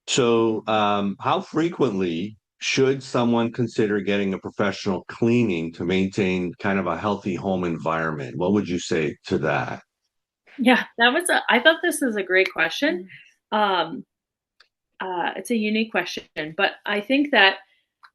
So, how frequently should someone consider getting a professional cleaning to maintain kind of a healthy home environment? What would you say to that? Yeah, I thought this is a great question. Um, it's a unique question, but I think that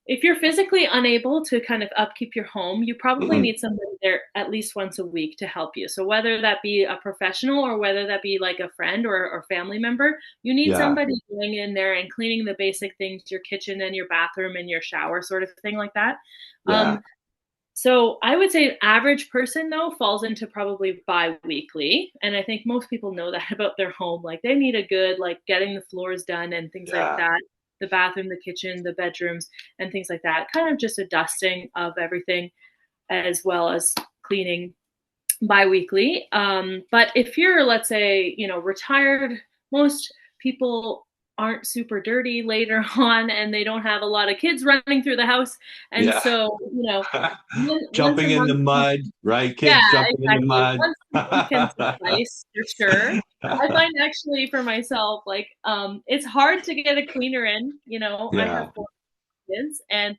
if you're physically unable to kind of upkeep your home, you probably Mm, need somebody there at least once a week to help you. So whether that be a professional or whether that be like a friend or family member, you need yeah, somebody going in there and cleaning the basic things, your kitchen and your bathroom and your shower sort of thing like that. yeah, So I would say an average person though falls into probably bi-weekly. And I think most people know that about their home. Like they need a good like getting the floors done and things like yeah. that. The bathroom, the kitchen, the bedrooms, and things like that. Kind of just a dusting of everything as well as cleaning bi-weekly. But if you're, let's say, retired, most people aren't super dirty later on and they don't have a lot of kids running through the house. And Yeah. so, once a Jumping in the month, mud, right? yeah, Kids jumping in the exactly. mud. Once a month can suffice for sure. I find actually for myself, like, it's hard to get a cleaner in. I have Yeah, 4 kids and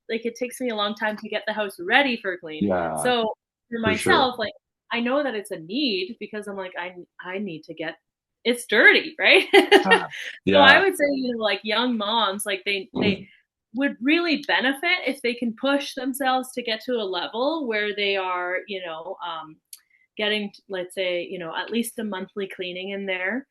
like it takes me a long time to get the house ready for clean. yeah, So for for sure. myself, like I know that it's a need because I'm like I need to get it's dirty, right? Yeah, So I yeah, would say, like young moms, like they would really benefit if they can push themselves to get to a level where they are, getting, let's say, at least a monthly cleaning in there.